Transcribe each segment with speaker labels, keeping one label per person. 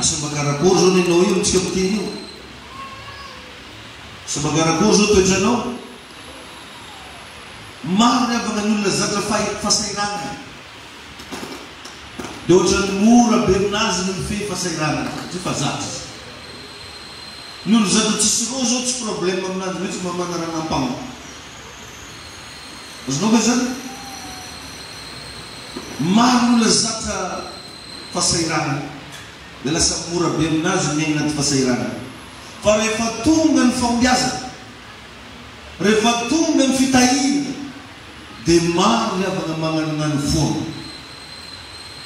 Speaker 1: asa makarakory zao nenao io antsika miteny io asa makarakory zao toetranao maro ny avana ny olona zatra fahasairana dia ohatrany mora be aminazy no mifehy fahasairana tsy fa zatra ny olo zatra tsisy rô zao tsy problème aminazy mihitsy mamana ranam-pagno azonao ve zany maro olona zatra fahasairana dia lasa mora be aminazy miaigna anaty fahasairana fa rehefa tonga ny fahombiazana rehefa tonga ny fitahina dia maro ny avana magnanonany foana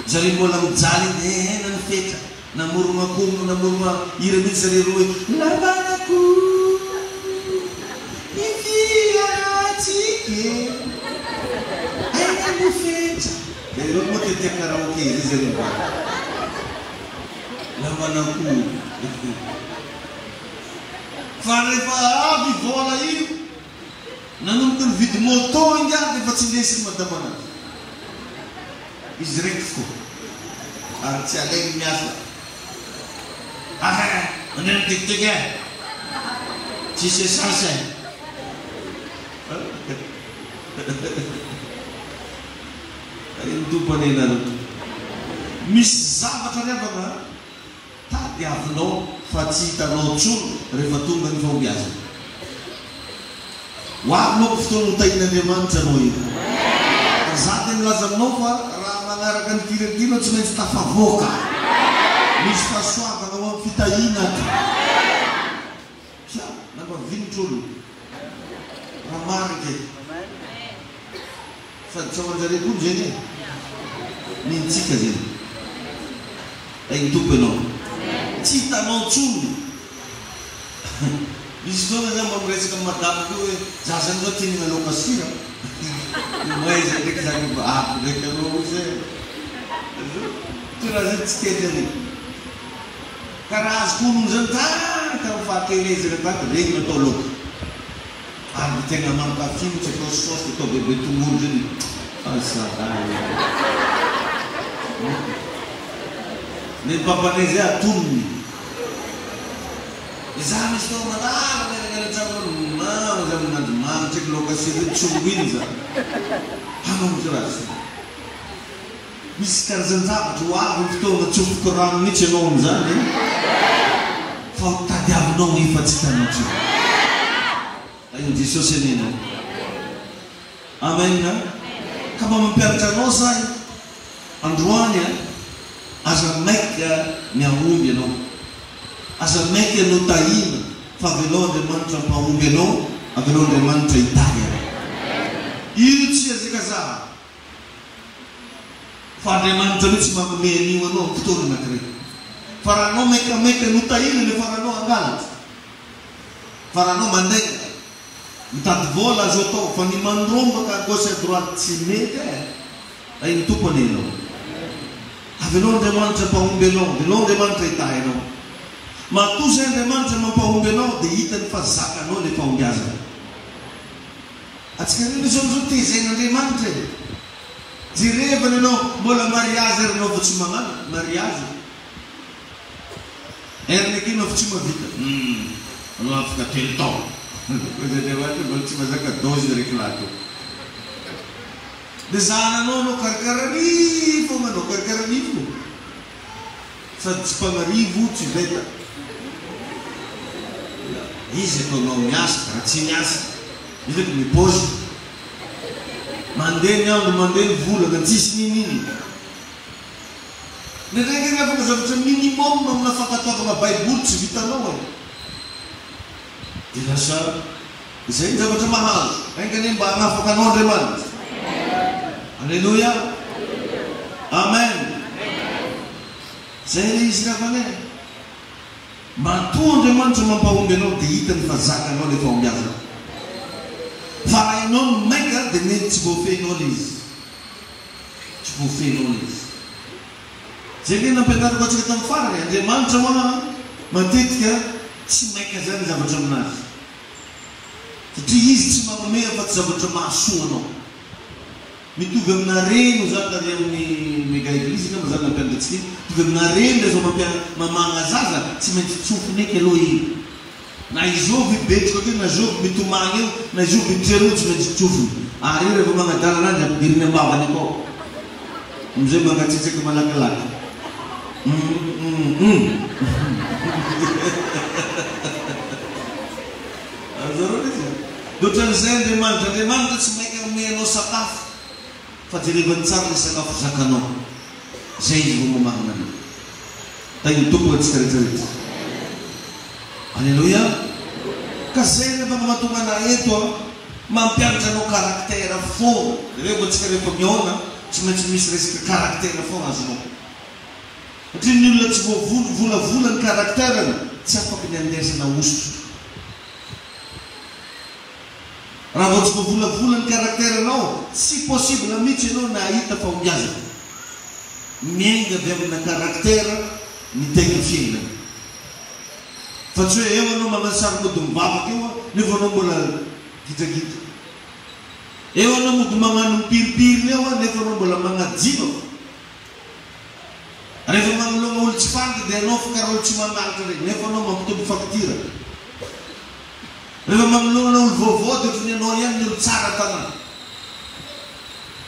Speaker 1: zare mbola mijaly ena ny fetra namorona akomo namorona ira mihitsy zare roa hoe lavanako ifiaratsike aina ny fetra dia ireo moa tetia karaoke izy zare ba lavanako fa rehefa avy vola io nanomboka ny vidy moto ingiary dia efa tsy indesiny madamanazy izy raiky fo ary tsy alainy miasa mandeha mitekiteka e tsisy essence ay mitompo anenareo misy zavatra revana tady avinao fa tsy hitanao tsoro rehefa tonga ny fahombiazana hoavinao fotoana hotahin'Andriamanitra anao io za dia milaza aminao fa raha manaraka ny tiretinao tsy maintsy tafavoaka misy fahasoavana ho amin'ny fitahinaka sia nampavinitra olo raha marika sady tsy amanjare koa zany e nintsika zany ay ny tompo ianao tsy hitanao tsoro misy fotoana zany mba miresaka amin'ny madama keo hoe za zany zao tianina laoka sira moaiza ndraiky zany apo ndraiky anao zay toraha zany tsy tety any karaha azo konony zany taka mifahakelezana taka regny natao laoka ary tegna mankafino tsy atao sosy atao bebe tongolo zany asada ny papanay zay atonony za misy tao manara menagnanatsara za minandromanitra eky laoka sira tsongoiny za hanao misy raha sy misy karazany zavatra ho avy ny fotoana tsofoko rano mihitsy ianao am'izany fa tadiavinao efa tsy hitanao tsoro ainy Jesosy anena amen ka mba mampianatra anao zany androany aza maika miahomby ianao aza maika ianao tahina fa avelao Andriamanitra mpahomby ianao avelao Andriamanitra hitahy io tsy azaka za fa Andriamanitra mihitsy magnome an'io anao fotoana anankiray fa raha anao maikamaika no tahina nefa raha anao angalatra fa raha anao mandaika mitady vola azo atao fa ny mandrombaka gauche à droite tsy mety ay ny tompo anenao avelao Andriamanitra mpahomby anao avelao Andriamanitra hitahy anao matozy Andriamanitra mampahomby anao dia hitany fa zakanao le fahombiazana atsika reny zao zao tezain'Andriamanitra jerevany anao mbola mariage ary anao fa tsy magnano mariage eriny akeny fa tsy mavita anao afaka telo tao Andriamanitra mbola tsy mazaka dozy raiky lato dia zananao anao karakarany fogna anao karakarany fo sady tsy mpagnarivo tsy veta izy ataonao miasa raha tsy miasa izy eky mipozy mandeha ny andro mandeha ny volana tsisy nininy ndraiky ny afaka zavatra minimum amina fankatoavana baiboly tsy vitanao e dia lasa izay ny zavatra mahazo aingany mba hanafaka anao Andriamanitra alleluia amen zay le izy ravane matoa Andriamanitra mampahomby anao dia hitany fa zakanao le fahombiazana fa raha ianao maika dia mety tsy voafehinao le izy tsy voafehinao le izy zay ke nampianarako atsika tamin'ny farany Andriamanitra moa matetika tsy maika zany zavatra aminazy satria izy tsy magnome fa tsy zavatra mahasoa anao mitovy aminareny zany tary amin'ny mega eglizy ka mazany mampiandratsy mitovy aminareny le zao mamagna zaza tsy maintsy tsofony eky aloha iny na izovy betiko ake na zovy mitomagna eo na izovy mitreroa tsy maintsy tsofony ary io rehefa magnadala anazy ampidiriny ambavany akao amizay mangatsitsaky malakilaky Doatran'izay Andriamanitra tsy mainka omenao sakafo fa jerevany tsara le sakafo zakanao zay izy vao mamahana anao da iny tompo atsika rehetrarehetra alleluia ka zay rehefa mahatonga ana eto mampianatra anao karaktera foana reo atsika rehefa miona tsy maintsy misy resaka karaktera foana azonao satria ny olona tsy voavola ny karakterany tsy afaky ny andesana osotro raha vao tsy voavola ny karakteranao tsy possible mihitsy ianao na ahita fahombiazana miainga avy amina karaktera ny tegna fiainana fa tsy hoe eo anao magnano saromody mivavaka eo nefa anao mbola gitsagitra eo anao mody magnano mipiripiriny eo nefa anao mbola magnajiva rehefa magnologna olo tsy fanta dia anao fa karaha olo tsy mamaritra regny nefa anao mampitombo faktira rehefa magnologna olo vaovao dia ohatrany anao ihany ny olo tsara tanàna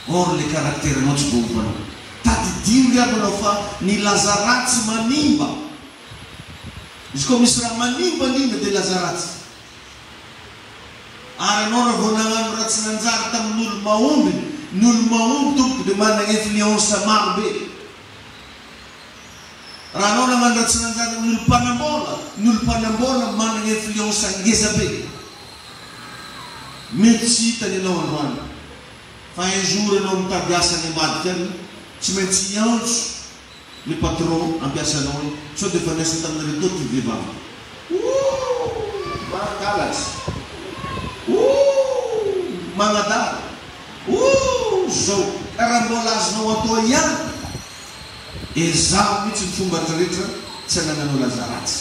Speaker 1: or le karakteranao tsy voovanao tadidio ry abanao fa ny lazaratsy manimba izy koa misy raha manimba ninga dia lazaratsy ary anao raha vao nagnano ratsy nanjary tamin'olo mahomby ny olo mahomby tompoko dia manana influence marobe raha anao nagnano ratsy nanjary ny olo mpanambola manana influence angeza be mety tsy hitany anao androany fa un jour anao mitady asa ny ambadika any tsy maintsy hiantso le patron ampiasanao iny sao dia fa niasa taminareo tao ty vehivavy mangalatsy magnadala zao karaha mbola azonao atao ihany ezaho mihitsy ny fomba rehetrarehetra tsy anananao lazaratsy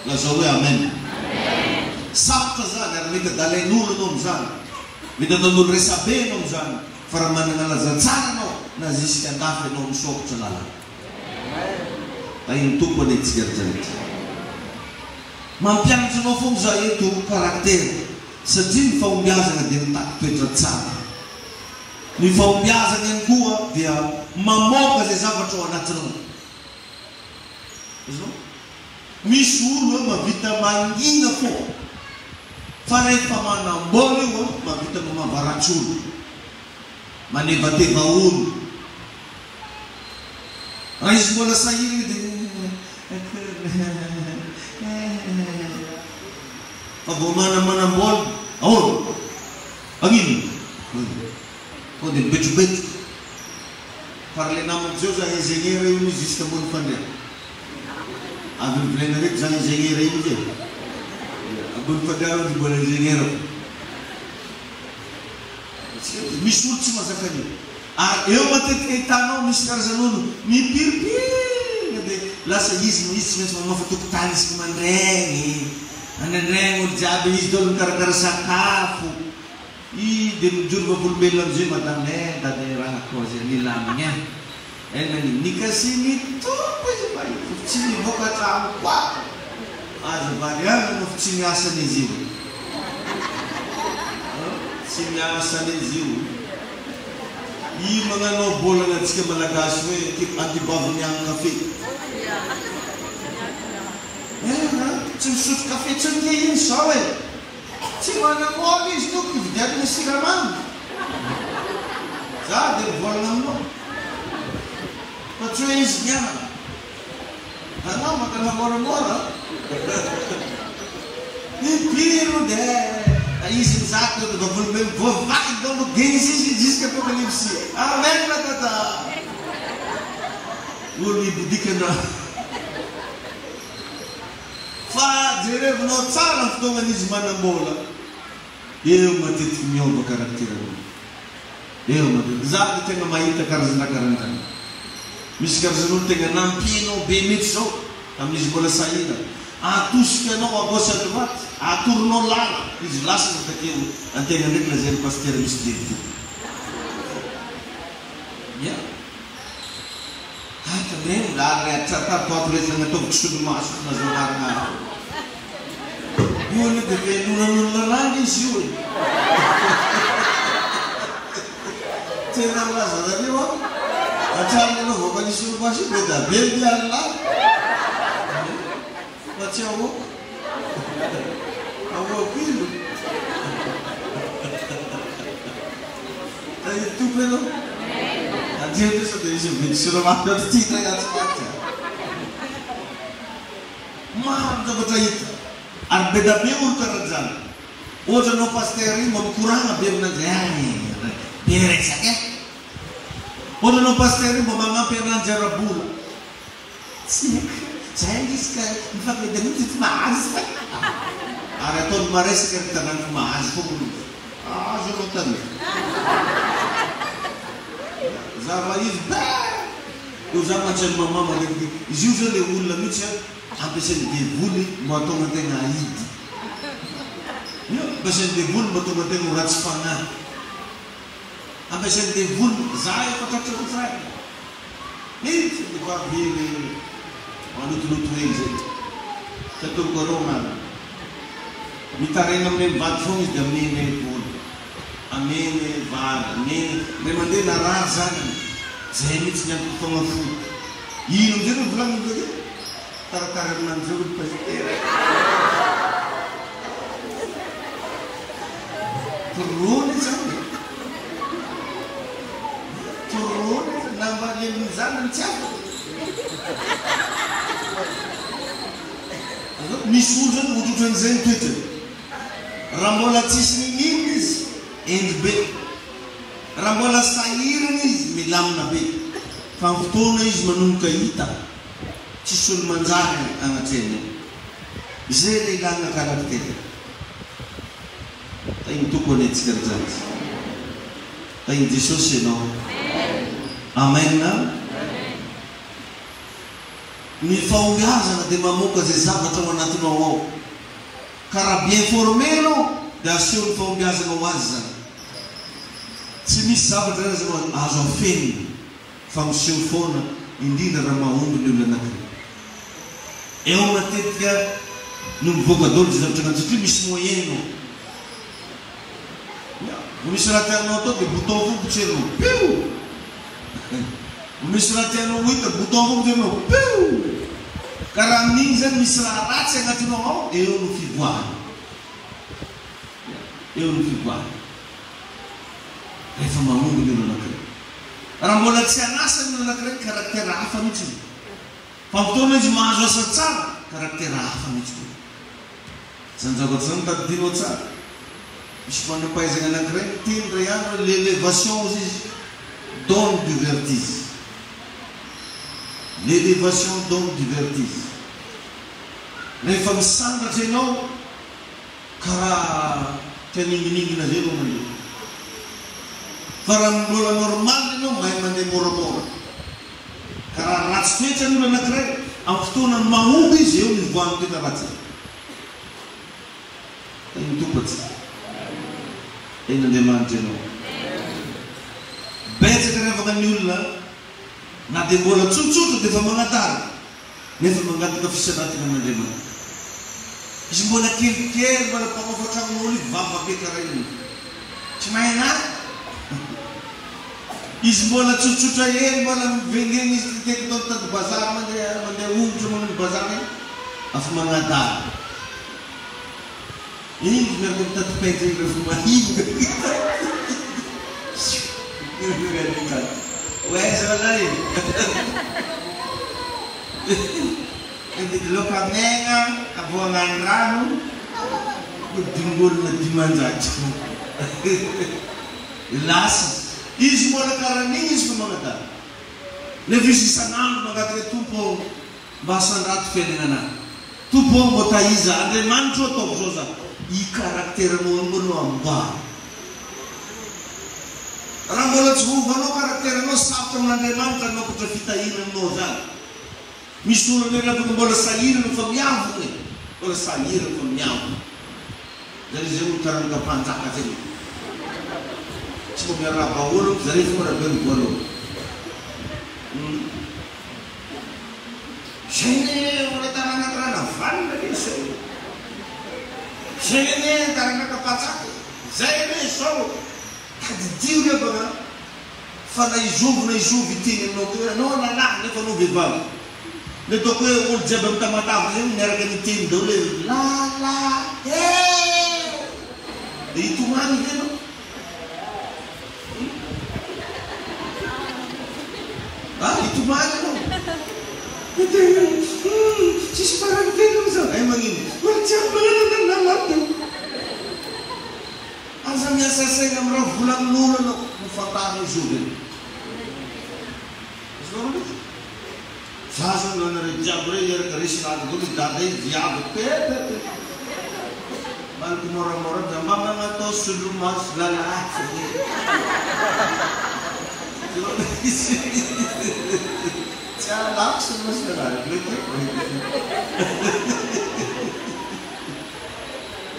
Speaker 1: lazao hoe amen sarotra zany ary mety adalain'olo anao am'zany mety ataon'olo resabe anao am'zany fa raha manana lazatsara anao na zisika andafy anao misokotra lalana da iny tompo anetsika rehetrarehetra mampianatra anao foana za eto karaktera satria ny fahombiazana dia mitaky toetra tsara ny fahombiazana ihany koa dia mamoaka zay zavatra ao anatinao misy olo mavita mangina foa fa rehefa manambola io mavita mamavaratsy olo manevateva olo raha izy mbola sahiriny dia fa vao manambola ahoana agnino ko dia mibetrobetro fa raha le namako zao za ingénieur io izy jusque ambony fandriana avy nivolena reky za ingénieur io izy ambony fandriana izy mbola ingénieur misy olo tsy mazaka anio ary eo matetika hitanao misy karazan'olo mipiripirina dia lasa izy tsy maintsy mamafa tokotany isika mandregny andrandregny olo jiaby izy dolo mikarakara sakafo dia mijoro vavolombelona amizay madame dade raha kozy nilamigny any ny kasi mitombo izy fa tsy mivoaka trano koa aza variana no tsy miasany izy io tsy miasany izy io i magnanao bolana antsika malagasy hoe antibavy miagna kafe tsy misotro kafe tsy ny iny sao e tsy manamoly izy toko ividianina siramamy za dia mivolana aminao fa tsy hoe izy miana anao makana moramora pipiro dia izy mizaka dia vavolombelo voavaky dolo genisy izy jusqu'à apocalypse amen la tata olo ibodika anao fa jerevinao tsara ny fotoagnan'izy manambola eo matetiky miova karakteranao eo matetiky za dia tegna mahita karazana karandrany misy karazan'olo tegna nampinao be mety zao amin'izy mbola sahina atosika anao à gauche à droite atoronao lala izy lasa takeo antegna ndraiky lazay pasteur misy devy Ya. Hai kami dah catat tuat tulis dengan tu semua masuk masuk orang. Bukan itu nula lagi sih. Cina lah sahaja ni wah. Macam ni loh, bukan disuruh masih beda. Beda lah. Macam apa? Apa pilih? Itu pelo. Dia tu sudah makan cerita yang sebenarnya. Mahal tu betul itu. Arbeda biar terjadi. Ojo no pasteri mau kurang biar nanti. Biar sakit. Ojo no pasteri mau mama biar nanti rabul. Saya ni sekarang kita beda itu mahal. Ada tu mares kerja dengan mahal pun. Julutan. Zama is bad. Zama macam mama lagi. Usually ulang macam apa sih dia buli matong nanti ngaid. Ya, pasal dia buli matong nanti ngurat sepana. Apa sih dia buli zai kata tu zai. Ni sebab dia malu tu aja. Satu corona. Mitare namanya bathroom is the main pool. Amene var ne mande na raza zenit nya kutomafu yino jero bulan ngode tar nan jero pastere turun nambah mizan cak misudan wujudan zentete rambola tisni nimis and be rambola sairnis milam nabe fantones manunca ita cisul manzare angatene zele langa karakter tem tu conheces kerjat tem Jesus no amen na mi faugaza de mamuka zezaba tama natuno cara bien formelo da sul faugaza no waza se mi sabe das as ofende função fona indina ramahum do na é uma técnica num vogador de alternativa mismo yeno o misrater no to de botão do chelo piu o misrater no uita botão do chelo piu cara ninja misrarat se gatino eu no figuar Reforma mungu ndio nakre. Rambola tsianasa ndio nakre karakter hafa mtu. Pamtone jimazo satsa karakter hafa mtu. Sanza gotsanta dino tsa. Ishpane paise ga nakre tin reano l'élévation aussi don du vertige. L'élévation don du vertige. Reforma sanda teno kara tening na zero na Faram bola normal no mai mande moro. Karena rasanya nu na kre, aftu na mahubi zeu ni buang kita baca. Itu baca. Ini demand jeno. Beza kena fakan nyulla, na de bola cucu de famangatar. Ne famangat ka fisadat na demand. Isbola kir bola pangofotang muli vava ke karain. Cimaina Isbola cucu yang bola vending istik tu tak bazar mana cuma bazar ni, af mengata. Ini mereka tak penting rumah ini. Wah selesai. Ini dulu kamera, abuangan ranu, berdunggul di mana saja. Las. Ismola karanis pemangatan. Levisi sanam mengatakan tupo basan rat felinana. Tupo motaiza ande mancho top zoza. I karakter mo amba. Rambola tsu vano karakter no sapto ande mancha no kutafita ina no za. Mistura nera bola sair no famiavu ne. Bola sair no famiavu. Jadi zemu tarang ka panca ka zemu. Cuma merah bawul, jadi semua dah berbuat. Sini udah tangan fan dari sini. Sini tangan kapacak. Sini so. Tadi dia bagaimana? Fana ijuv itini no na ne kono bebal. Le toko o jabam tamata vim nerga itini dole la. Itu mani deno. Itu mani no. Si sekarang deno sa. Emang ini. Macam mana nalatu. Asam ya selesai ngamra bulan nulo no fatano jude. Sasun nonere jabre yer karishna dulu dadai diab pete. Bal mora jamba ngato sulumas lala. Jalak sulumas lala.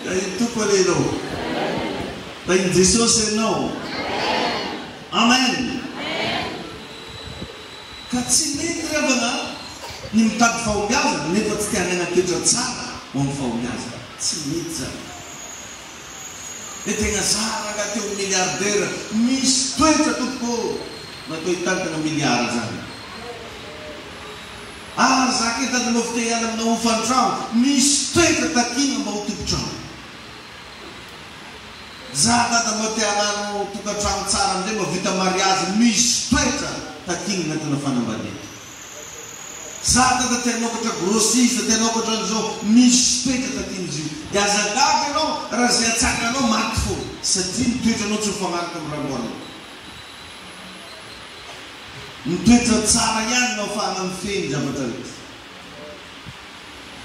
Speaker 1: Itu polelo. Tapi Jesus no. Amen. Katsimetra bana nimtag faugaza nevat stiana kijo tsara on faugaza tsimitra. Etenga sara gati un miliarder mistoita tutko na toitanta na miliar zani. Zakita de mofteia na ufantrau mistoita takinga mautupchau. Zaka ta moteana no tukatrano tsara ndre mavita mariage misy toetra taking natana fanambady. Zaka ta tenokatra grossiste tenokatra zao misy toetra taking zio. Azagaga anao raha zay atsaka anao maty fo satria mitoetranao tsy mifagnaraka amin'ny ramboana. Mitoetra tsara ihany no afahana mifeny zavatra rehetra.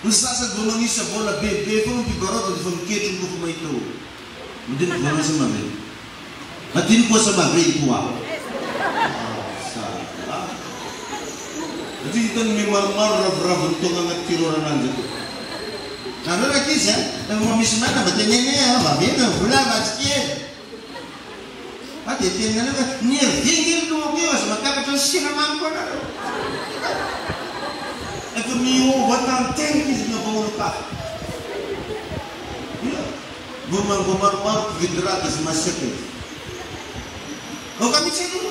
Speaker 1: Ny sasany vao manisy vola bebe foana mpigarota dia fa miketry ny kofo mahita olo. Mungkin bukan sama beli, mungkin kau sama beli tua. Jadi kita memang marah untuk angkat tiruran aja. Karena lagi saya, yang mami semana betulnya ni apa? Beda, bulan macam Ati tiada ni, ni tinggal dua bias, maka kita siapa kau nak? Itu miu batang tengkis na pengulukan. Gumar gidratas masyarakat. Oh kami cakap,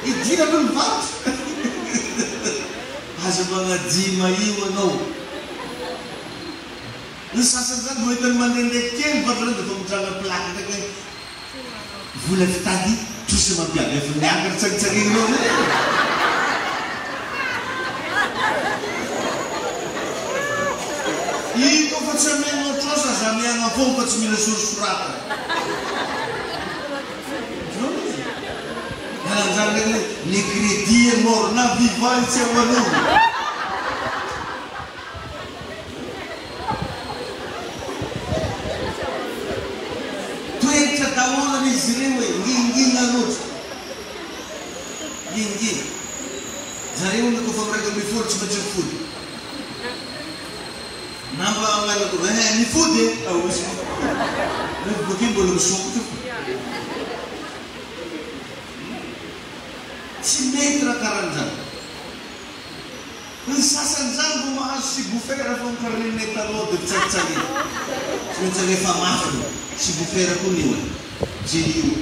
Speaker 1: ini dah berbat. Asal bangga jima iwa no. Nusasan bukan mandendekkan, padahal itu menjaga pelak dengan bulan tadi tu semua biar levelnya ceng-cengin no. Iko facciamo cosa samiamo poco ci mi sursurata. Dalam zaman ni kredi morna vivanza wanu. Tu entra tawola ni zirewe gingi nganut. Gingi. Zarewe ko fabrega before ci faccio food. Namba angala ko ni food awis bukin belum sok tu simetra karanjan sasan zan si bufera fon karne talo de tsatsaги tsatsaги famafu si bufera kuniwa jiu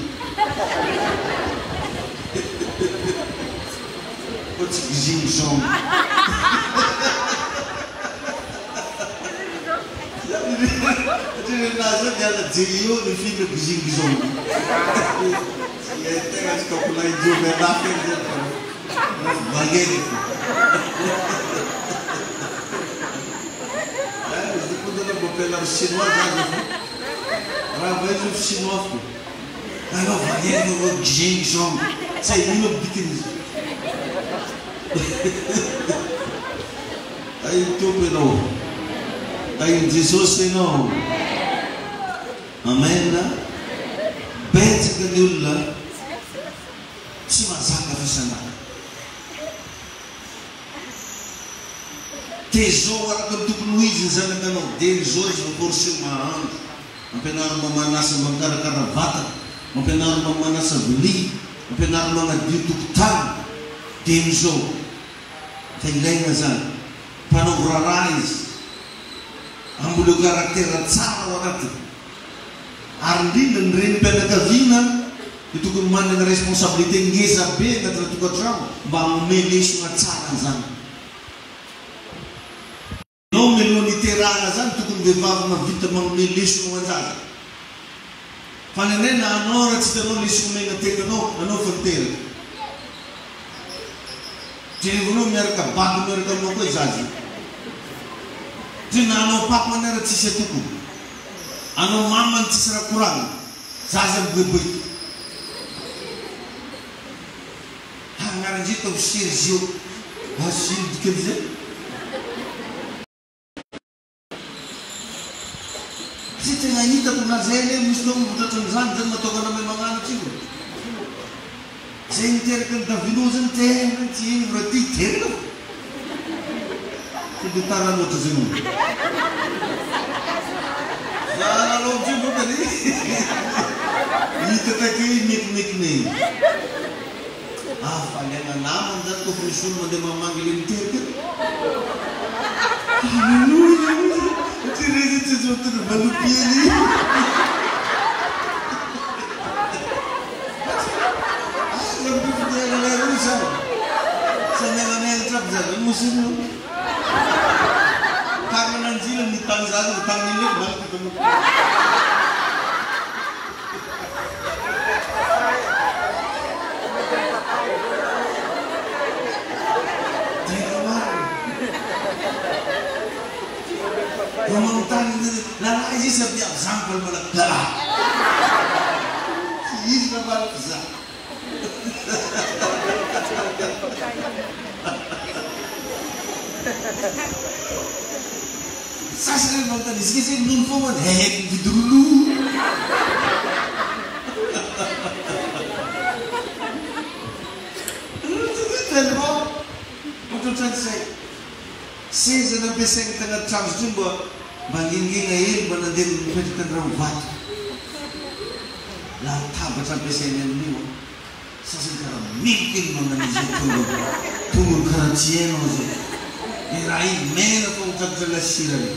Speaker 1: ko tsigijin som Jadi nasa dia jiu ni film gizing-gizong. Iya tengah stop lain juga nakal je. Bagian itu. Itu pun dalam popular Cina saja. Ramai tu Cina tu. Kalau bagian itu gizing-gizong, saya ini bikin. Itu penuh. Tayo Jesus no. Amen na. Bet ganula. Sumasaka sana. Teso wala kang tupunuizin sa nagano. Teso sa porsi mahan. Ang pinaro mamana sa magkarakara bata. Ang pinaro mamana sa buli. Ang pinaro mga ditugtan. dia amin'izao fa ilaina zany mpanao raharaha izy amboleo karaktera tsara ao anatiny ary indrindra ny renim-pianakaviana dia tokony manana responsabilité ngeza be anatina tokantrano mba hanome lesona tsara zany. Nao melohan'ny iterahana zany tokony vehivavy mavita manome lesona anjaza. Fa nenay na anao raha tsy hitanao lesona megna tekanao, anao fa niteraka. Jerevanao miaraka baky miaraka aminao koa izazy. Dia na anao paky manara tsisy atoko. Anao mamany tsisy raha koragna. Zaza miboiboika. Agnaran'izay tao Sergio. Asilo dikan'izay. Sy tena hitako nazay le misy nao mivotratranyzany zany mataoka namay magnanatra io. Zay niteraka ny Davilo zany tena tsy ino raha ty teraka. Tsy dia tara loatra zay mo. Zara aloha tsy boka ny. Hita take mekimekinay. Faliana namany zany kofa misy olo mandeha mamangy le miteraka. Halleluja. Teresa tsy zotony valopiely. Muslim karena nanzila mitang zaza utang ini balik ketemu. Pemontan lala aja setiap sampel meledak. Ini kabar besar. Saya sering nonton di sini, saya nonton di dulu. Untuk saya sudah bisa tengah Charles Jumbo, bangin ngayon banadin pwede rawat. Lahat baca pesennya niwa. Saya sekarang mungkin mengenai tunggu kerajaan aja. Irai mena pun terjelas sirani.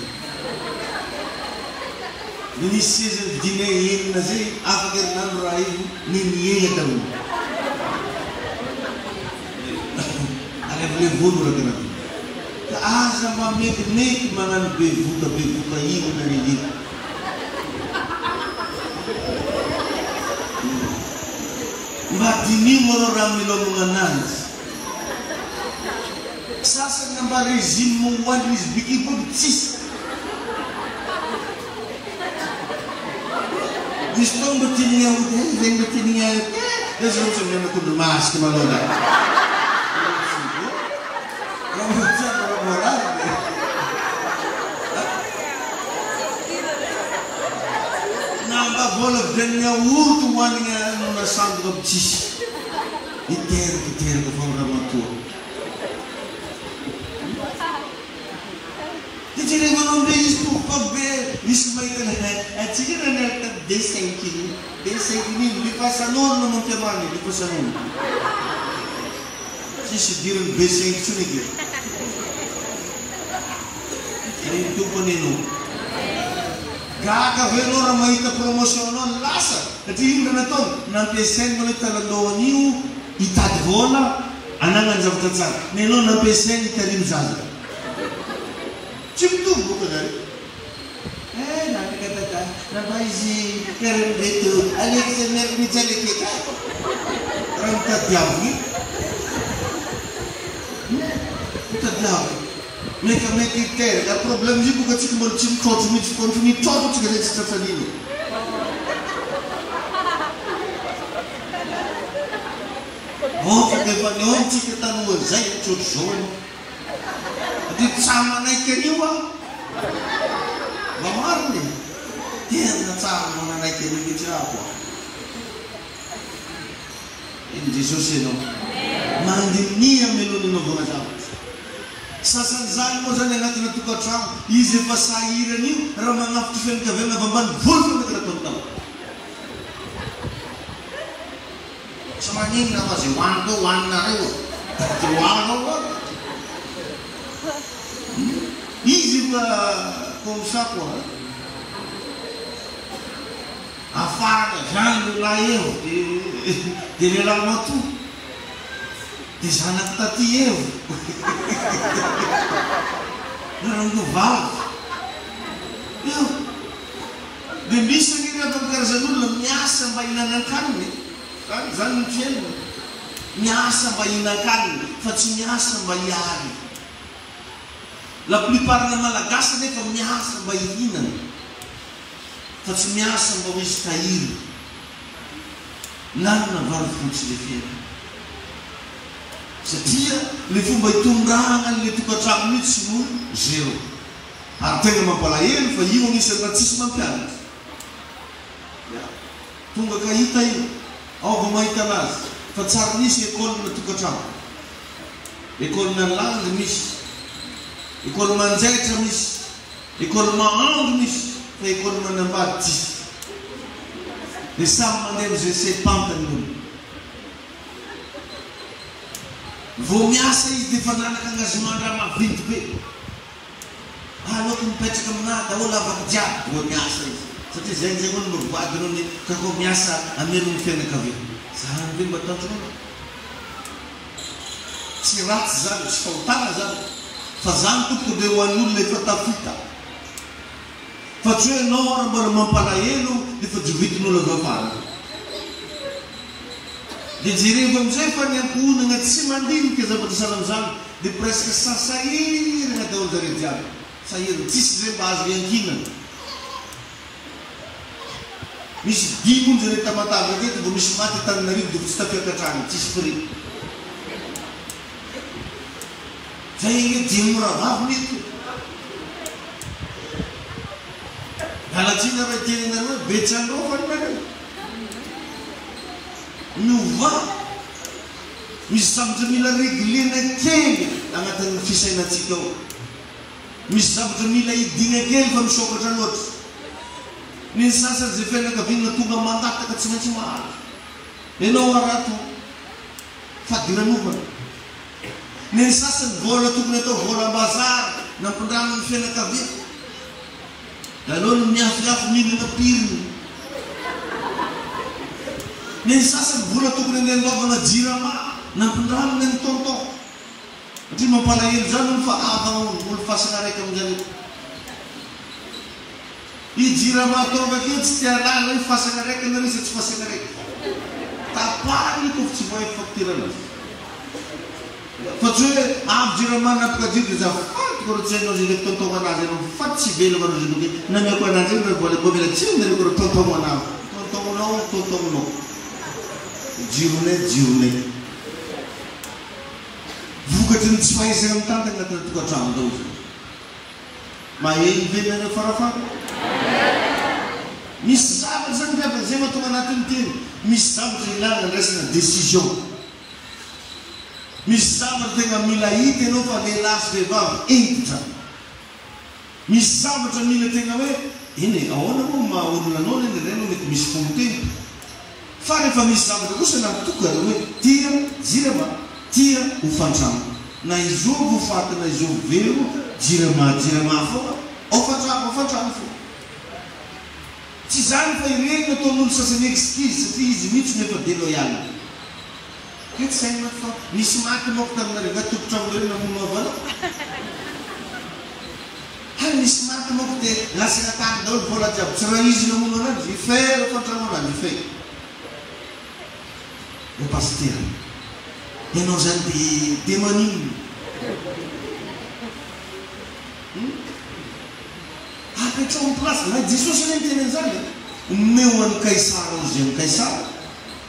Speaker 1: Ini season dine ini nasi apa kerana rai ni tahu. Ada boleh bunuh lagi. Asa mami nik mangan bebuka ini dari dia. Mbak dini orang milo menganas. Sasa namba rezim mengwadis bikin politis. Distong betinnya udah, yang betinnya dia sebenarnya aku bermas kemana? Orang baca orang. Nambah boleh dennya tuannya nuna sanggup cis. Iter ke orang tua. Jadi kalau dia itu pembe, ismail kan, jadi kan desa ini di pasar non mungkin mana di pasar non. Jadi diran desa itu ni dia. Ini itu peninu. Gak kau ramai itu promosional lasa. Jadi ini naton, nanti sen mereka lalu niu itat bola, anangan jam terasa. Nelo nanti sen itarim saja. Ciptu bukan dari. Nanti katakan, nampai si keren itu, Alexander Michele kita, rangkat jauh ni, kita jauh. Mereka kita, ada problem je bukan cuma continue cocok dengan cerita ini. Oh, kita nuan saya cocok. Di sama naik niwa, bawaan ni, dia nak sama naik ni apa? Ini Yesus itu, mandi ni yang melulu nunggu macam. Sasan zan mo zan yang natin tukar trang, izi pasairan ni, ramai ngaftufen kafe ngafamban full nak tertonton. Sama ni nama si one to one na rewo. Troanao izy fa komsako afara zany lehilahy eo dia lehilahinao to dia zanako taty eo narano vavy eo dia misy anefa karazan'olona miasa mba hihinan-kaniny zany ny fiainana miasa mba hihinan-kaniny fa tsy miasa mba hiary. La plupart-na malagasy nefa miasa mba hihinana fa tsy miasa mba ho izy tahiry. Lanina vary fotsy le fiainana satria le fomba hitondrahana le tokantrano mihitsy no zéro. Ary tegna mampalahelo fa io anisany raha tsisy mampianatra. Tonga ka hita io ao vao mahita anazy fa tsara nisy école-na tokantrano, école-na langue misy, école manjaitra misy, école mahandro misy, fa école manambady tsisy. Dia samy mandeha amin'izay pantany olo. Vao miasa izy dia efa nanaka engagement-ndraha maventy be. Aleoko mipetraka aminahy daholo afaka jiaby vao miasa izy. Satria zay hono mivoadinao ny kako miasa amelo ny fianakaviana. Zany ve mba tanjonao? Tsy ratsy zany, tsy fahotana zany. Fa zany tokony dia ho an'olona efa tafita. Fa tsy hoe ianao ary mbola mampalahelo dia efa jovitin'olona vavara. Dia jereva amin'izay fa ny ankohonana tsy mandinika zavatra sana amin'izany dia presque sasahirana daholo zareo jiaby. Sahirana tsisy zay mba azo iankinana. Misy dimy olo zareo tamatavy aketo vao misy maty Antananarivo dia tsy tafiakatrano tsisy prix. Zay enge dimy moravavy mety. Halatsina raha tenenareo hoe Betsandrao fa nynareo. Miova. Misy zavatra mila reglena kely agnatin'ny fisainantsika ao. Misy zavatra mila hidina kely fa misokatra loatra. Ny sasany zay fianakaviana tonga mangataka tsy maintsy mahazo. Ianao arato fadiranovana. Ny sasany vola tokony atao volam-bazary nampindrano ny fianakaviana. Aleo ny miafiafy mihinana pirina. Ny sasany vola tokony andelovana jirama nampindrano ny tonton. Satria mampalahelo zany olo fa avana olo fasana raiky amin'izany. I jirama ataova keo tsy tia lala hoe fasana raiky na resa tsy fasana raiky. Tapahany ko tsy voa faktirana. Fa tsy hoe avy jirama napikajiro dia za fatiko raha tsy hainao zay le tonton anazy anao fa tsy velo varao zay loke. Namiako anazy eo raha vola bovela tsy nareko raha tonton anazy. Tontonao. Jironay. Vokatry ny tsy fahaizana amin'ny tantana agnatin'ny tokantrano daholo. Maheno venana farafara. Misy zavatra zany fiavaka zay mahatonga anatin'ny teny. Misy zavatra ilana resana décision. Misy zavatra tegna mila hita ianao fa lehilahy sy vehivavy entitra. Misy zavatra mila tegna hoe eny ahoana moa maha-olona anao ny renao mety misy fomba teny. Fa rehefa misy zavatra kosa natokana hoe tia jirama, tia ho fantrano. Na izovy ho faty na izovy velo, jirama foa, ao fantrano foa. Tsy zany fa ireny nataon'olo sasany excuse satria izy mihitsy nefa déloyal. Keto saina fa misy maty moko taminareo tompotrano namonoavana. Hay misy maty moko dia lasana tany daholo vola jiaby. Tsy raha izy namono anazy, ifay fantrano anazy, ifay. Le pasteur. Ianao zany dia manino. Apetrao amin'ny place na Jesosy any teny an'izany. Omeo an'i Kaisara izy an'i Kaisara,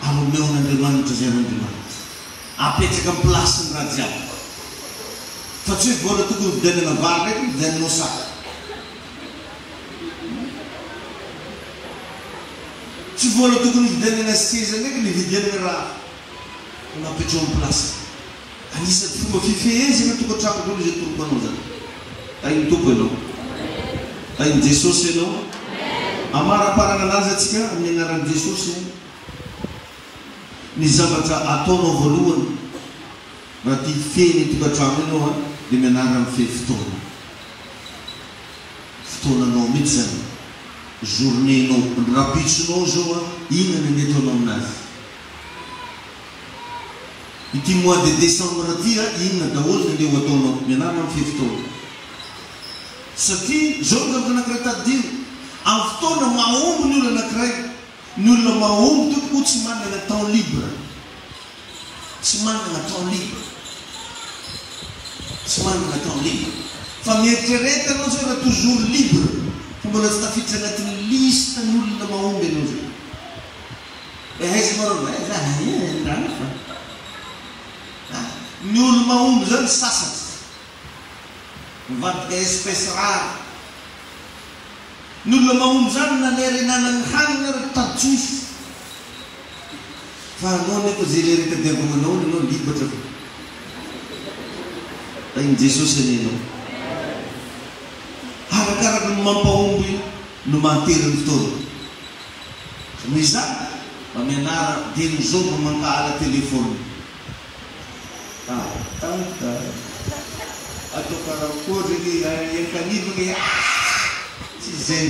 Speaker 1: ary omeo an'Andriamanitra zay an'Andriamanitra. Apetraka amin'ny place ny raha jiaby. Fa tsy hoe vola tokony vidianana vary raiky vidiananao saka. Tsy vola tokony vidianana seza ndraiky ny vidianana raha. Apetrao amin'ny place. Anisany fomba fifehezana tokantrano daholo izay tompo anao zany. Tainy tompo ianao. Tainy Jesosy ianao. Amara-parana anazy atsika amin'ny anaran'i Jesosy. Ny zavatra ataonao voalohany raha tia feny tokantrano ianao dia mianarana mifehy fotoana. Fotoananao mihitsy zany. Journée-nao rapitsonao zao inona ny ataonao aminazy. Ity mois de décembre ty inona daholo ny andeha ho ataonao mianarana mifehy fotoana. Satria zao zavatra anankiray tadidino amin'ny fotoana mahomby ny olona anankiray. Ny olona mahomby toko tsy manana temps libre. Tsy manana temps libre. Tsy manana temps libre. Fa mieritrereta anao zao raha toujours libre. Fa mbola tsy tafiditra anatin'ny lista ny olona mahomby anao zao. Aiza marao zany fa. Ny olona mahomby zany sasatra. Mivadika espèce rare. Ny olona mahomby zany na lera hinanany hanina raha tajoso. Fa anao nefa zay lera hitadiavananao anao libatra fa. Tain'i Jesosy anenao. Arakaraka ny mampahomby no manteriny fotoana. Noho izany mba mianara teny zao mba mankahala telefôny. Atao karakory ny enkanivagny tsy zay.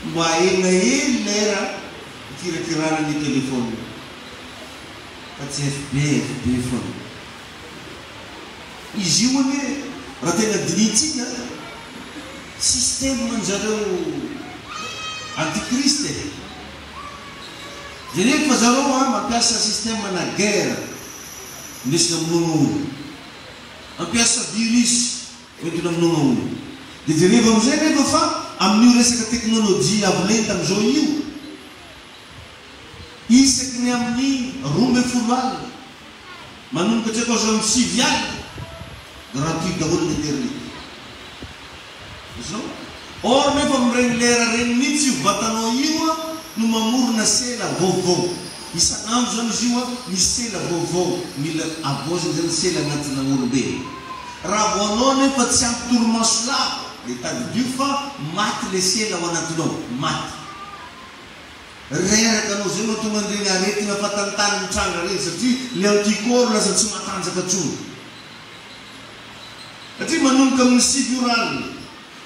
Speaker 1: Mba elaela lera kirakirana ny telefôny. Fa tsy FB foana. Izy io ane raha tena dinitsina système manjareo antikriste. Zany fa zareo mampiasa système na guerre ndesina amin'olo olo. Mampiasa virus entina amin'olo olo. Dia jereva amin'izay nefa fa amin'io resaka teknôlôjia avolenta amin'izao io. Isaky ny amin'ny 12 alina manomboka tsy akozo amin'ny 5 alina gratuit daholo ny internet. Zao. Or nefa amin'ireny lera reny mihitsy io vatanao io no mamorona sela vaovao. Isan'andro zany izy io misy sela vaovao. Mila abozina zany sela anatina olombelona. Raha voanao nefa tsy ampy torimaso lava dia tadidio fa maty le sela ao anatinao. Maty. Reraka anao zay no tonga an'ireny aretina fatantany mitranga reny satria le antikôro lasa tsy matanjaka tsony. Satria manomboka amin'ny 5 alina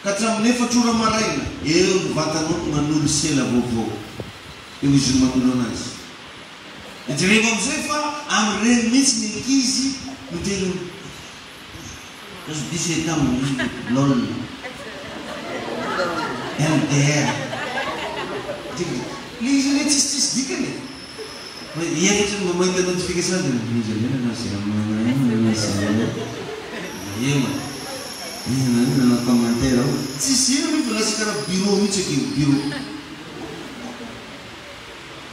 Speaker 1: ka hatramin'ny 4 ora maraina eo ny vatanao manolo sela vaovao. Eo izy no manolo anazy. Jereva amin'izay fa amin'ireny mihitsy ny ankizy no tena 17 ans LOL LDR. Izy ilay tsisitsisy dikany. Efatra ny mahita notification dia nanao commentaire ao. Tsisy ino fa lasa karaha bureau mihitsy akeo bureau.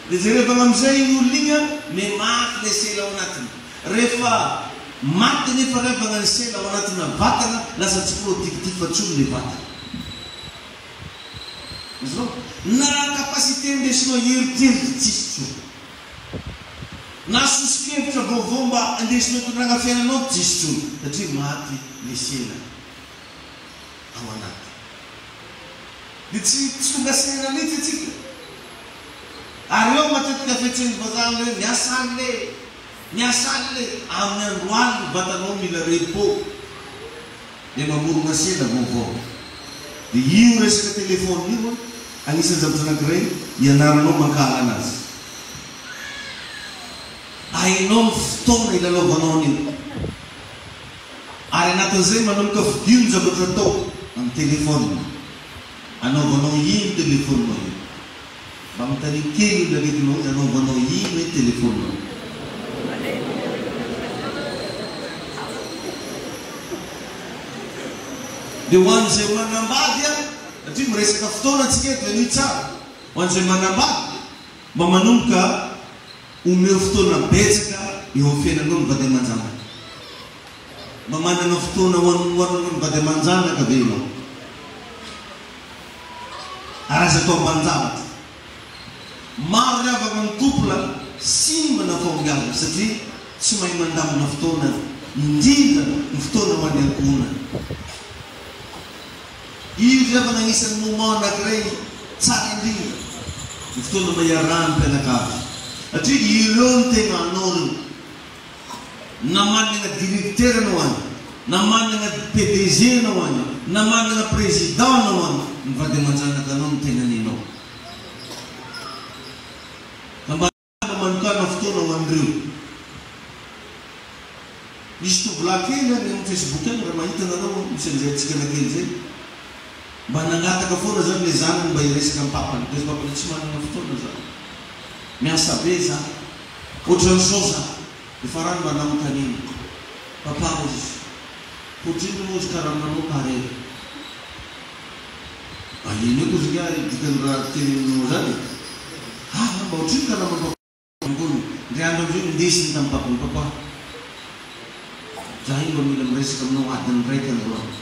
Speaker 1: Dia jereva amin'izay iny olona igny memaky le sela ao anatiny. Rehefa maty nefa revana ny sela ao anatina vatana lasa tsy productif tsony le vatana. Na kapasité indesinao heritreritra tsisy tsony. Na sosokevitra vaovao mba indesinao tondrana fiainanao tsisy tsony satria maty le sela ao anaty. Dia tsy tonga saina mihitsy atsika. Ary eo matetika fiantsen'ny vazaha hoe miasa le amin'ny andro alina vatanao mila repos dia mamorona sela vaovao. Dia io resaka telefôny io anisan'ny zavatra anankiray ianaranao mankahala anazy. Hainao ny fotoana ilalaovanao an'io. Ary anatin'izay manomboka fidio ny zavatra atao amin'ny telefôny. Anaovanao ino telefôninao io. Mba mitany kely io laretinao anaovanao ino hoe telefôninao. Dia ho an'izay manambady satria miresaka fotoana antsika eto anio tsara. Ho an'izay manambady mba manomboka omeo fotoana betsaka eo amin'ny fiainanao ny vady aman-janaka. Mba manana fotoana ho anao ny vady aman-janaka be ianao. Ary aza atao amban-javatra. Maro ny avaka ny couple simba na faongavana satria tsy mahay mandamina fotoana indrindra ny fotoana ho an'ny ankohonana. Io rehefa nagnisan'ny moment anankiray tsara indrindra ny fotoana mahiarahany mpianakavy. Satria ireo no tena anao na manana directeur anao any, na manana PDG anao any, na manana président anao any, ny vady aman-janaka anao no tena ninao. Manokana fotoana ho an'ireo. Misy tovolahy kely any amin'ny Facebook any raha mahita anareo misy an'izay atsikana kely zay. Mba nangataka foana zany le zanany mba hiresaka amin'ny papany. Dia papany tsy manana fotoana zany. Miasa be zany. Ohatran'izao zany. Efa rano mba namotaniny. Papa ozy. Ohatriny ozy karaha manao pareil. Ino kozy nga dikany raha teninao zany. Mba ohatriny karaha manao dia andro amin'izay indesiny tamin'ny papany. Papa, za ino mba mila miresaka aminao adiny raiky androany.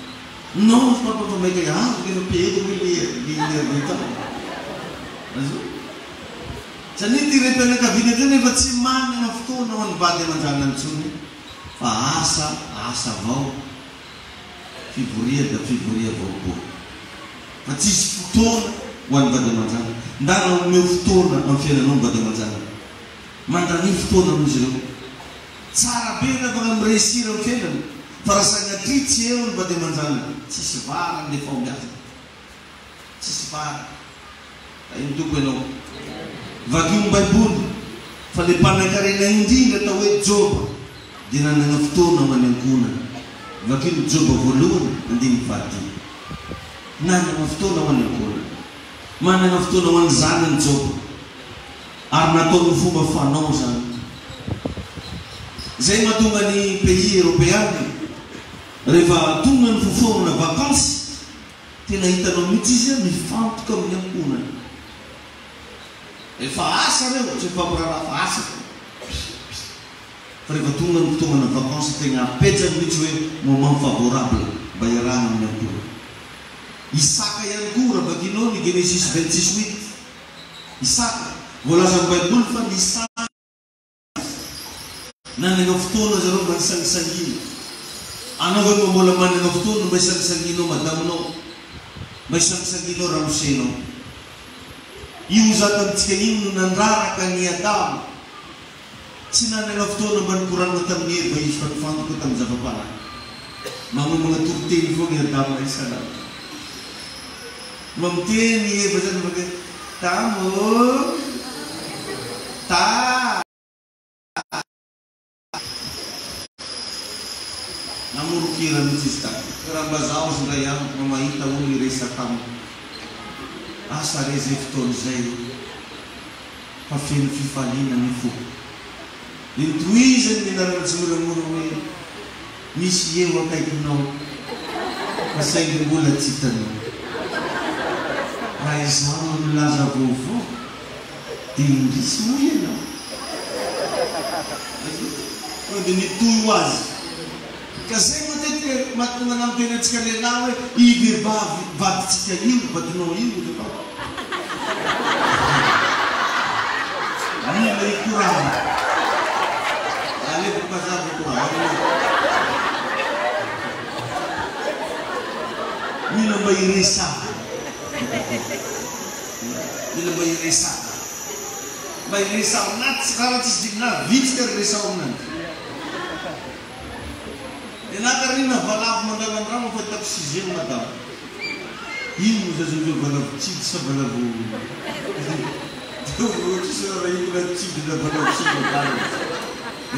Speaker 1: Non, papa fa maika kena peko milehita. Satria ty ream-pianakaviana zany efa tsy manana fotoana ho an'ny vady aman-janany intsony. Fa asa avao. Fivoria da fivoria avao koa. Fa tsisy fotoana ho an'ny vady aman-janany. Ndana omeo fotoana amin'ny fiainanao ny vady aman-janany. Mandany fotoana amin'izy ireo. Tsara be rehefa miresira amin'ny fiainana. Fa raha sagnatria tsy eo ny vady aman-janany. Tsisy vara ny efa miasa. Tsisy vara. Ino toko ianao. Vakio ny Baiboly. Fa le mpanan-karena indrindra atao hoe Joba. Dia nanana fotoana ho any ankonana. Vakio ny Joba voalohany 15. Nanana fotoana ho any ankonana. Manana fotoana ho any zanany Joba. Ary nataony fomba fanao zany. Zay mahatonga ny pays européenne rehefa tonga ny fofoana vakansy tena hitanao mihitsy izy mifantoka amin'ny ankonana. Efa asa reo tsy fampiraharaha fa asa. Fa rehefa tonga ny fotoana vakansy tena apetrany mihitsy hoe moment favorable mba iarahana amin'ny ankonana. Isaka ihany koa raha vakinao ny Genesis 26:8. Isaka volaza ny Baiboly fa ny Isaka nanana fotoana zareo mba hisangisangina. Anao hoe mbola manana fotoana mba hisangisanginao madaminao, mba hisangisanginao ramosenao. Io za tamintsika ino no nandraraka ny Adamo. Tsy nanana fotoana mba nikorana tamin'ny Eva izy fa nifantoka tamin'ny zava-panahy. Mamono mga toriteny foana ny Adamo na isanandro. Mamiteny Eva zany maka tamo ta namorokira mihitsy izy ta. Raha mba zaho sy ndray ihany mba mahita olo iresaka amiko. Asa re zay fotoana zay fa feno fifaliana ny fo. Intohizany nianarana tsy moramora hoe misy eo akaikinao fa saingy mbola tsy hitanao. Raha izao milaza vaovao dia indrisy moa ianao. Dia nitohy ho azy. Ka zay matetika mahatonga namiteny antsika lehilahy hoe ivehivavy vaditsika io vadinao io dia mila ikorana. Aleko bazava korana. Mila mba iresaka. Mila mba iresaka. Mba iresaka anaty tsy karaha tsisy dikina vitsika iresaka aminanjy. Nakarina valavo mandalan-drano fa hitako 6e madamo. Ino zazaveo valavo tsidy sa valavo ohatry sa raha ino na tsidy na valavo tsidy madamo.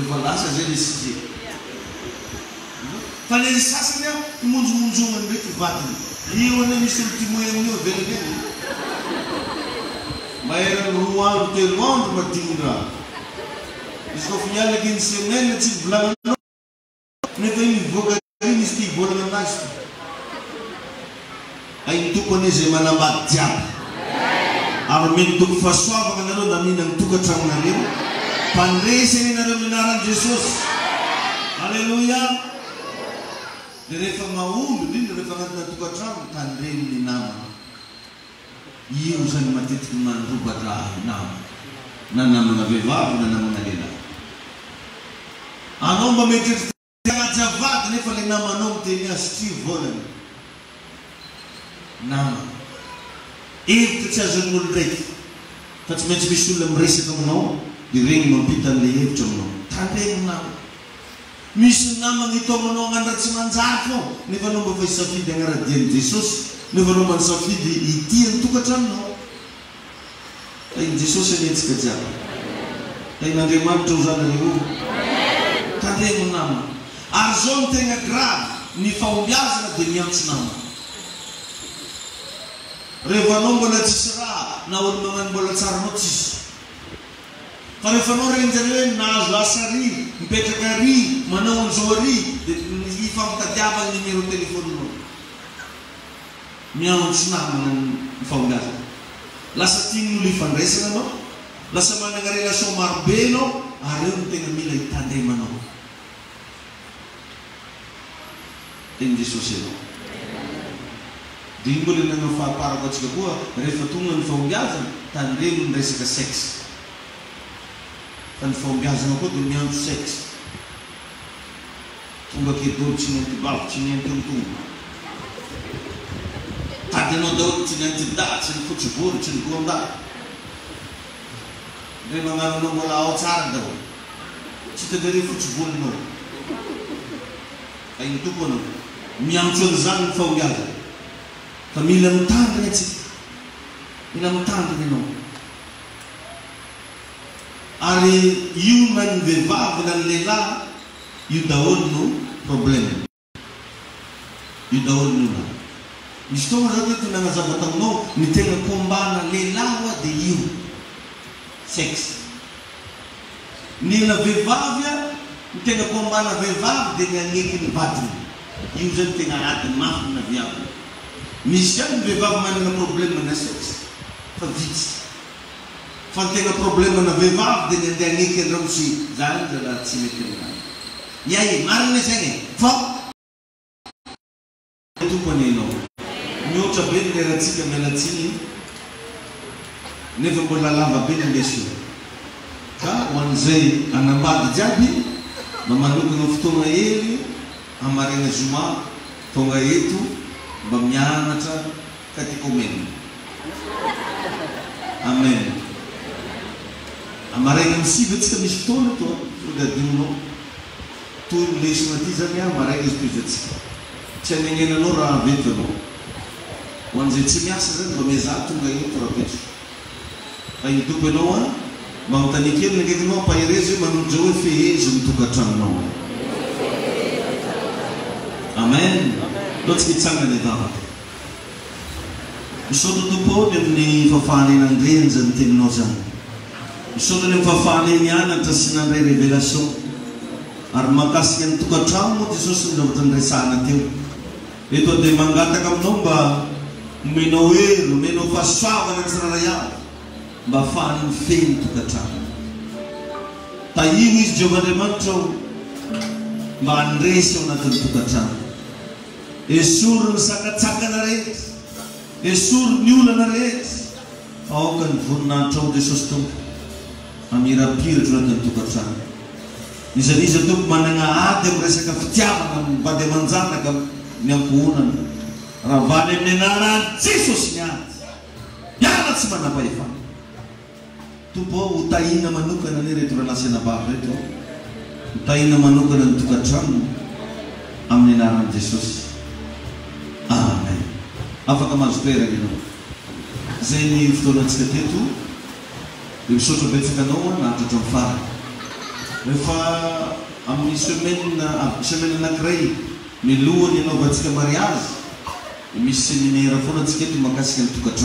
Speaker 1: Efa lasa zay le 6e. Fa le sasany a imonjomonjomany ndraiky vatiny. Io ane misy olo timoy amin'io velany eny. Maherany 2 andro 3 andro madigny raha. Izy koa fa mialaky ny semaine tsy volagnanao. Nefa iny mivoaka iny izy ty volana anazy. Ay nitoko ane zay manambady jiaby. Ary mitoko fahasoavana anareo da mihinana tokantragnonareo. Mpandresany anareo minaran'i Jesosy. Alleluia. Dia rehefa mahomby indrindra rehefa agnatina tokantrano tandreny ny namana. Io zany matetiky mandrobatra namana. Na namana vehivavy na namana lehilahy. Anao mba mety javady nefa le namanao miteny azy ty volany. Nama. Hevitra tsy azon'olo raiky. Fa tsy maintsy misy olona miresaka aminao, dia regny mampita an'ilay hevitra aminao. Tandreny nama. misy namagna itaomanao agnano tsy manjary fô nefa anao mba fa hisafidy agnaradian'i Jesosy nefa anao mansafidy ity ny tokantranonao. Tain'i Jesosy anetsika jiaby. Tain'Andriamanitra ho zanareo. Tandremo namana. Ary zao ny tegna grave ny fahombiazana dia miantso namana. Rehefa anao mbola tsisy raha na olo magnano mbola tsara anao tsisy. Fa rehefa anao renjare hoe nahazo asa ry, mipetraka ry, manao an'izao ry, dia ifampitadiavana ny numéro téléphone-nao. Miantso namana ny fahombiazana. Lasa tian'olo ifandraisana anao, lasa manana relation marobe anao, ary eo no tegna mila hitandremanao. Tegny Jesosy anao. Dia iny mbola nagna fahaparako atsika koa rehefa tonga ny fahombiazana tandremo ny resaka sexe. Fa ny fahombiazana koa dia miantso sexe. Tonga kedoro tsy mainty bavo, tsy mainty tontonga. Tady anao daholo tsy mainty da, tsy ny fotsiboro, tsy ny gonda. Re magnano anao mbola ao tsara daholo. Tsy tadare fotsiboronao. Fa iny tompo anao. Miantso an'izany ny fahombiazana. Fa mila mitandrina atsika. Mila mitandrina ianao. Ary io na ny vehivavy na ny lehilahy, io daholo no problème. Io daholo no na. Misy fotoana zao teto nagnazava taminao ny tegna kombana lehilahy hoa dia io. Sexe. Ny na vehivavy ny tegna kombana vehivavy dia ny agneky ny vadiny. Io zany tegna adiny mafy na viavy. Misy ihany ny vehivavy manana problème na sexe. Fa vitsy. Fa ny tegna problème na vehivavy dia ny andeha agneky andramosy. Zany zala tsy mety amin'azy. Iahy, marina zegny. Fa tompony ianao. Mihoatra be ny leratsika mialatsiny. Nefa mbola lava be ny leso. Ka ho an'izay anambady jiaby, mba manokana fotoana hely, hamarena zoma, tonga eto, mba mianatra katekomena. Amen. Amarena misiva atsika misy fotoana toa, fogadinonao. Toy ny lesona ty zany amarena izy toizatsika. Tsy anengenanao raha veto anao. Ho an'izay tsy miasa zany mba miaza tonga eto raha veto. Fa iny tompo ianao mba mitany kely ndraiky anao ampahirezy manonja hoe fehezo ny tokantranonao. Amen. Lotsika hitsangana edava. Misaotra tompo ny amin'ny fafahana eny andrenja ny teninao zany. Misaotra ny amin'ny fafahana eny anatra sy nandray révélation. Ary makasika ny tokantrano moa Jesosy ny zavatra nyresahana teo. Eto dia mangataka aminao mba omenao hery, omenao fahasoavana ny tsiraray avy. Mba ahafahany mifehy ny tokantrano. Tahino izy Jehovahandriamanitra mba handresy ao anatin'ny tokantrano. Esory ny sakatsakana rehetra, esory ny olana rehetra, aoka ny voninahitra ao Jesosy tompo amirapiratra ao anatin'ny tokantrano. Izaniza tompo manana ady amin'ny resaka fitiavana mibady amanjanaka ny ankohonana. Raha valy amin'ny anarany Jesosy ny ady. Iala tsy manam-pahefana. Tompo ho tahina manokana ny reto ranasy anabavy reto. Ho tahina manokana ny tokantrano amin'ny anaran'i Jesosy. Amen. Afaka mahazo toerana ianao. Zay ny fotoanantsika teto. Dia misaotra betsaka anao nahatratra amin'ny farany. Rehefa amin'ny semaine anankiray milohany ianaovantsika mariazy, misy séminaire foana antsika eto mahakasika ny tokantrano.